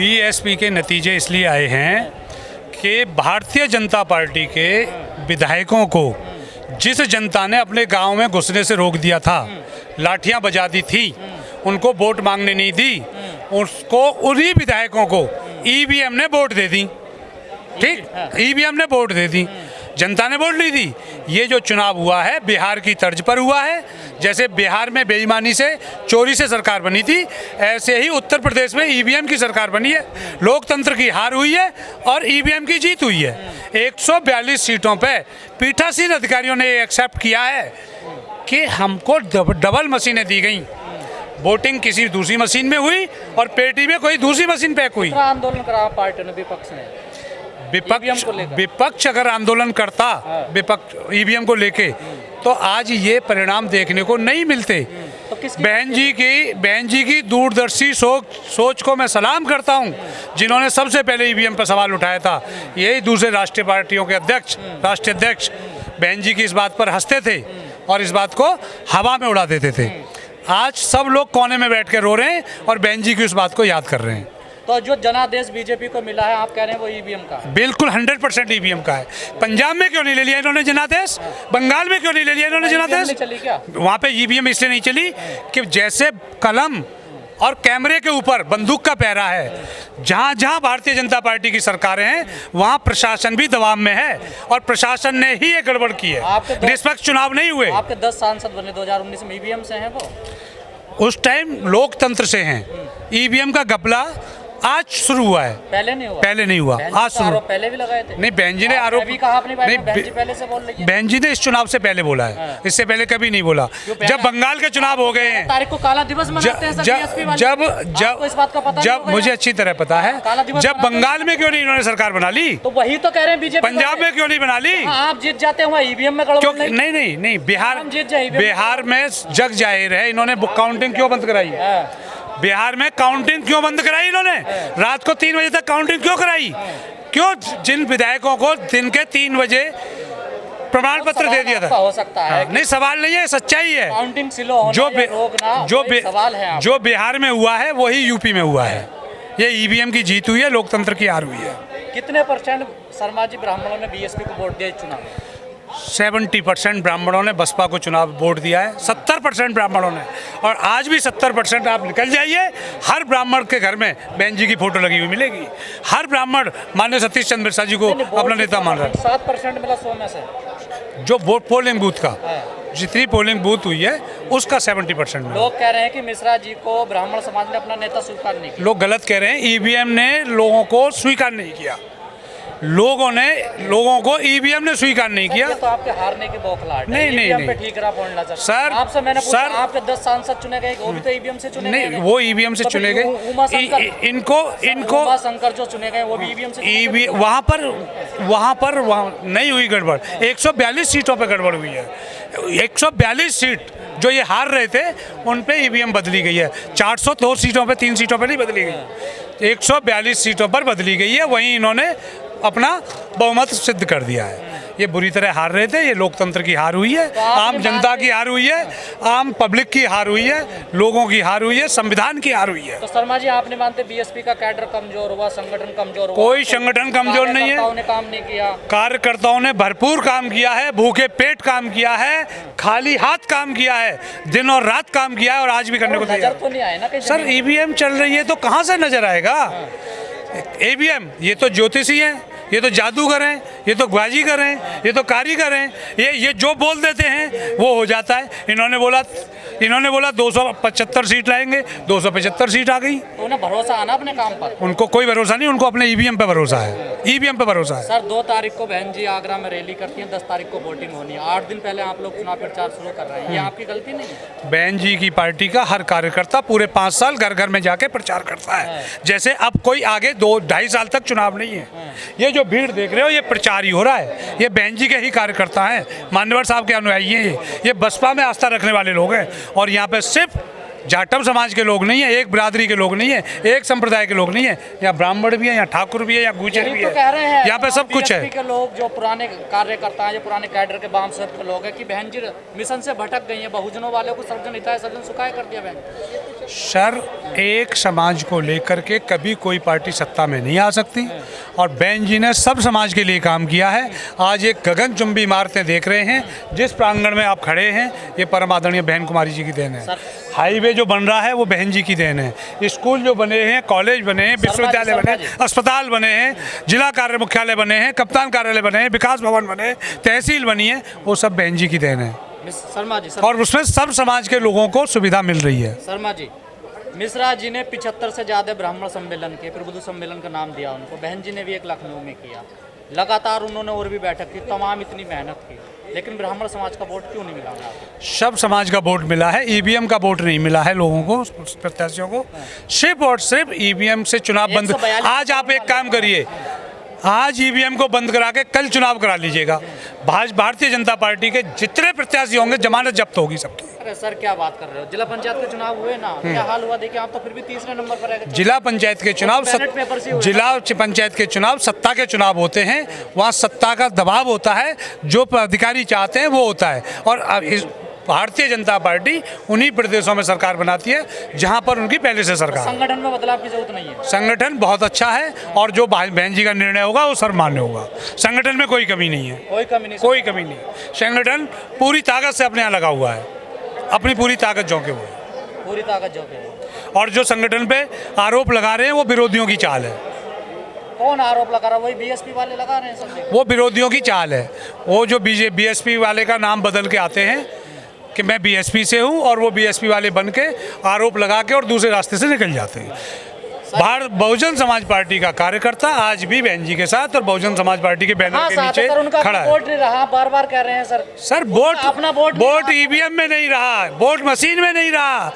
BSP के नतीजे इसलिए आए हैं कि भारतीय जनता पार्टी के विधायकों को जिस जनता ने अपने गांव में घुसने से रोक दिया था, लाठियां बजा दी थी, उनको वोट मांगने नहीं दी, उसको उन्हीं विधायकों को ईवीएम ने वोट दे दी। ठीक, ईवीएम ने वोट दे दी, जनता ने वोट नहीं दी। ये जो चुनाव हुआ है बिहार की तर्ज पर हुआ है। जैसे बिहार में बेईमानी से, चोरी से सरकार बनी थी, ऐसे ही उत्तर प्रदेश में ईवीएम की सरकार बनी है। लोकतंत्र की हार हुई है और ईवीएम की जीत हुई है। 142 सीटों पे पीठासीन अधिकारियों ने एक्सेप्ट किया है कि हमको डबल मशीनें दी गई। वोटिंग किसी दूसरी मशीन में हुई और पेटी में कोई दूसरी मशीन पैक हुई। आंदोलन करा पार्टी ने, विपक्ष ने। विपक्ष अगर आंदोलन करता विपक्ष ईवीएम को लेके, तो आज ये परिणाम देखने को नहीं मिलते। तो बहन जी की दूरदर्शी सोच को मैं सलाम करता हूँ, जिन्होंने सबसे पहले ईवीएम पर सवाल उठाया था। यही दूसरे राष्ट्रीय पार्टियों के राष्ट्रीय अध्यक्ष बहन जी की इस बात पर हंसते थे और इस बात को हवा में उड़ा देते थे। आज सब लोग कोने में बैठ कर रो रहे हैं और बहन जी की उस बात को याद कर रहे हैं। तो जो जनादेश बीजेपी को मिला है, आप कह रहे हैं वो ईवीएम का? बिल्कुल 100% ईवीएम का है। पंजाब में क्यों नहीं ले लिया इन्होंने जनादेश? बंगाल में क्यों नहीं ले लिया इन्होंने जनादेश? चली क्या वहाँ पे ईवीएम इसलिए नहीं चली कि जैसे कलम और कैमरे के ऊपर बंदूक का पहरा है, जहाँ जहाँ भारतीय जनता पार्टी की सरकारें हैं वहाँ प्रशासन भी दबाव में है और प्रशासन ने ही ये गड़बड़ की है। निष्पक्ष चुनाव नहीं हुए। आपके 10 सांसद बने 2019 में, ईवीएम से हैं वो? उस टाइम लोकतंत्र से हैं। ईवीएम का घपला आज शुरू हुआ है, पहले नहीं हुआ। पहले नहीं हुआ, आज शुरू। पहले भी लगाए थे? नहीं, बहन जी ने आरोप भी कहा अपनी नहीं, बहन जी पहले से बोल रही है। बहन जी ने इस चुनाव से पहले बोला है, इससे पहले कभी नहीं बोला। जब बंगाल के चुनाव हो गए हैं, तारीख को काला दिवस मनाते हैं जब इस बात का पता जब मुझे अच्छी तरह पता है, जब बंगाल में क्यों नहीं इन्होंने सरकार बना ली, तो वही तो कह रहे हैं बीजेपी। पंजाब में क्यों नहीं बना ली? आप जीत जाते हैं, ईवीएम में क्यों नहीं, बिहार में जग जाहिर है, इन्होंने बुक काउंटिंग क्यों बंद कराई? बिहार में काउंटिंग क्यों बंद कराई इन्होंने? रात को 3 बजे तक काउंटिंग क्यों कराई? क्यों जिन विधायकों को दिन के 3 बजे प्रमाण पत्र दे दिया था? हो सकता है। नहीं, सवाल नहीं है, सच्चाई है। काउंटिंग स्लो होना जो बिहार में हुआ है वही यूपी में हुआ है। ये ईवीएम की जीत हुई है, लोकतंत्र की हार हुई है। कितने % शर्मा जी ब्राह्मणों ने बीएसपी को वोट दिया इस चुनाव में? 70% ब्राह्मणों ने बसपा को चुनाव वोट दिया है, 70% ब्राह्मणों ने। और आज भी 70% आप निकल जाइए, हर ब्राह्मण के घर में बहन जी की फोटो लगी हुई मिलेगी। हर ब्राह्मण माननीय सतीश चंद्र मिश्रा जी को अपना नेता मान रहा है। 7% मिला 100 में से। जो वोट पोलिंग बूथ का, जितनी पोलिंग बूथ हुई है उसका 70% मिला। लोग कह रहे हैं कि मिश्रा जी को ब्राह्मण समाज ने अपना नेता स्वीकार नहीं किया। लोग गलत कह रहे हैं। ईवीएम ने लोगों को स्वीकार नहीं किया, लोगों को ईवीएम ने स्वीकार नहीं किया। तो आपके हारने की बौखलाहट है। नहीं पे ठीक रहा पॉइंट सर। आपसे मैंने पूछा, आपके 10 सांसद चुने गए, वो भी तो ईवीएम से चुने गए। नहीं, वो ईवीएम से चुने गए। इनको शंकर जो चुने गए वो भी ईवीएम से। वहाँ पर नहीं हुई गड़बड़। 142 सीटों पर गड़बड़ हुई है। 142 सीट जो ये हार रहे थे उन पे ईवीएम बदली गई है। 402 सीटों पे, 3 सीटों पे नहीं बदली गई, 142 सीटों पर बदली गई है। वहीं इन्होंने अपना बहुमत सिद्ध कर दिया है। ये बुरी तरह हार रहे थे। ये लोकतंत्र की हार हुई है, आम जनता की हार हुई है, आम पब्लिक की हार हुई है, लोगों की हार हुई है, संविधान की हार हुई है। तो शर्मा जी, आप नहीं मानते बीएसपी का कैडर कमजोर हुआ, संगठन कमजोर हुआ? कोई संगठन कमजोर नहीं है। कार्यकर्ताओं ने काम नहीं किया। कार्यकर्ताओं ने भरपूर काम किया है, भूखे पेट काम किया है, खाली हाथ काम किया है, दिन और रात काम किया है और आज भी करने को तैयार। नजर तो नहीं आए ना सर? ईवीएम चल रही है तो कहाँ से नजर आएगा? ईवीएम ये तो ज्योतिषी हैं, ये तो जादूगर हैं, ये तो ग्वाजीगर हैं, ये तो कारीगर हैं। ये जो बोल देते हैं वो हो जाता है। इन्होंने बोला 275 सीट लाएंगे, 275 सीट आ गई। तो उन्हें भरोसा आना अपने काम पर। उनको कोई भरोसा नहीं, उनको अपने ईवीएम पे भरोसा है। ईवीएम पे भरोसा है। सर, 2 तारीख को बहन जी आगरा में रैली करती हैं, 10 तारीख को वोटिंग होनी है। 8 दिन पहले आप लोग चुनाव प्रचार शुरू कर रहे हैं, ये आपकी गलती नहीं है? बहन जी की पार्टी का हर कार्यकर्ता पूरे 5 साल घर घर में जाके प्रचार करता है। जैसे अब कोई आगे 2-2.5 साल तक चुनाव नहीं है। ये जो भीड़ देख रहे हो, ये प्रचार ही हो रहा है। ये बहन जी के ही कार्यकर्ता हैं, मान्यवर साहब के अनुयायी हैं। ये बसपा में आस्था रखने वाले लोग हैं। और यहाँ पे सिर्फ जाटव समाज के लोग नहीं है, एक बिरादरी के लोग नहीं है, एक संप्रदाय के लोग नहीं है। यहाँ ब्राह्मण भी है, यहाँ ठाकुर भी है, यहाँ गुजर भी है। यहाँ पे सब कुछ है। के लोग जो पुराने कार्यकर्ता हैं, जो पुराने कैडर के वामसद के लोग हैं कि बहन जी मिशन से भटक गई हैं, बहुजनों वाले को सर्वजन हिताय सर्वजन सुखाय कर दिया बहन। सर, एक समाज को लेकर के कभी कोई पार्टी सत्ता में नहीं आ सकती और बहन जी ने सब समाज के लिए काम किया है। आज एक गगनचुंबी इमारतें देख रहे हैं, जिस प्रांगण में आप खड़े हैं, ये परम आदरणीय बहन कुमारी जी की देन है। हाईवे जो बन रहा है वो बहन जी की देन है। स्कूल जो बने हैं, कॉलेज बने हैं, विश्वविद्यालय बने हैं, अस्पताल बने हैं, जिला कार्य मुख्यालय बने हैं, कप्तान कार्यालय बने हैं, विकास भवन बने, तहसील बनी है, वो सब बहन जी की देन है। शर्मा जी, और उसमें सब समाज के लोगों को सुविधा मिल रही है। शर्मा जी, मिश्रा जी ने 75 से ज़्यादा ब्राह्मण सम्मेलन के, प्रबुद्ध सम्मेलन का नाम दिया उनको। बहन जी ने भी एक लखनऊ में किया। लगातार उन्होंने और भी बैठक की, तमाम इतनी मेहनत की, लेकिन ब्राह्मण समाज का वोट क्यों नहीं मिला आपको? सब समाज का वोट मिला है, ईवीएम का वोट नहीं मिला है लोगों को, प्रत्याशियों को। सिर्फ और सिर्फ ईवीएम से चुनाव बंद। आज आप एक काम करिए, आज ईवीएम को बंद करा के कल चुनाव करा लीजिएगा। भारतीय जनता पार्टी के जितने प्रत्याशी होंगे जमानत जब्त होगी सबकी। अरे सर, क्या बात कर रहे हो? जिला पंचायत के चुनाव हुए ना, क्या हाल हुआ देखिए। आप तो फिर भी तीसरे नंबर पर है। जिला पंचायत के चुनाव जिला पंचायत के चुनाव सत्ता के चुनाव होते हैं। वहाँ सत्ता का दबाव होता है, जो अधिकारी चाहते हैं वो होता है। और भारतीय जनता पार्टी उन्हीं प्रदेशों में सरकार बनाती है जहां पर उनकी पहले से सरकार। संगठन में बदलाव की जरूरत नहीं है। संगठन बहुत अच्छा है और जो बहन जी का निर्णय होगा वो सर्वमान्य होगा। संगठन में कोई कमी नहीं है, कोई कमी नहीं। संगठन पूरी ताकत से अपने यहाँ लगा हुआ है, अपनी पूरी ताकत झोंके हुए, पूरी ताकत झोंके। और जो संगठन पे आरोप लगा रहे हैं वो विरोधियों की चाल है। कौन आरोप लगा रहा है? वही बीएसपी वाले लगा रहे हैं सब। वो विरोधियों की चाल है। वो जो बीएसपी वाले का नाम बदल के आते हैं कि मैं बीएसपी से हूं, और वो बीएसपी वाले बन के आरोप लगा के और दूसरे रास्ते से निकल जाते हैं। बहुजन समाज पार्टी का कार्यकर्ता आज भी बहन जी के साथ और बहुजन समाज पार्टी के बैनर के नीचे खड़ा है। वोट नहीं रहा, बार-बार कह रहे हैं सर। सर, वोट ईवीएम में नहीं रहा, वोट मशीन में नहीं रहा।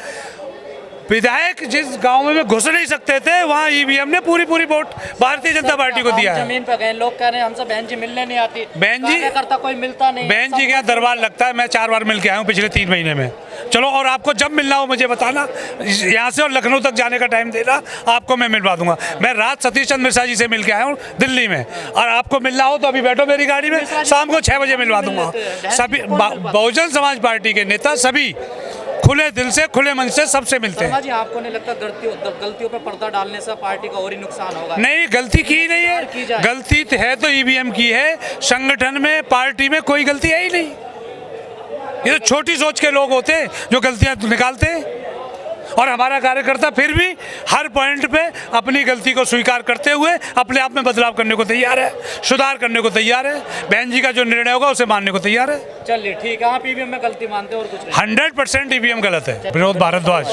विधायक जिस गांव में घुस नहीं सकते थे, वहाँ ईवीएम ने पूरी वोट भारतीय जनता पार्टी को दिया है। जमीन पे गए लोग कह रहे हैं हमसे बहन जी मिलने नहीं आती, बहन जी करता कोई मिलता नहीं। बहन जी के यहाँ दरबार लगता है, मैं 4 बार मिल के आया हूँ पिछले 3 महीने में। चलो, और आपको जब मिलना हो मुझे बताना, यहाँ से और लखनऊ तक जाने का टाइम देना, आपको मैं मिलवा दूंगा। मैं रात सतीश चंद्र मिश्रा जी से मिल के आया हूँ दिल्ली में, और आपको मिलना हो तो अभी बैठो मेरी गाड़ी में, शाम को 6 बजे मिलवा दूंगा। सभी बहुजन समाज पार्टी के नेता सभी खुले दिल से, खुले मन से सबसे मिलते हैं। जी, आपको नहीं लगता गलतियों पे पर्दा डालने से पार्टी का और ही नुकसान होगा? नहीं, गलती की नहीं है। गलती है तो ईवीएम की है, संगठन में, पार्टी में कोई गलती है ही नहीं। ये तो छोटी सोच के लोग होते हैं जो गलतियां निकालते हैं, और हमारा कार्यकर्ता फिर भी हर पॉइंट पे अपनी गलती को स्वीकार करते हुए अपने आप में बदलाव करने को तैयार है, सुधार करने को तैयार है। बहन जी का जो निर्णय होगा उसे मानने को तैयार है। चलिए ठीक है, आप ईवीएम में गलती मानते हैं और कुछ नहीं? 100% ईवीएम गलत है। विनोद भारद्वाज।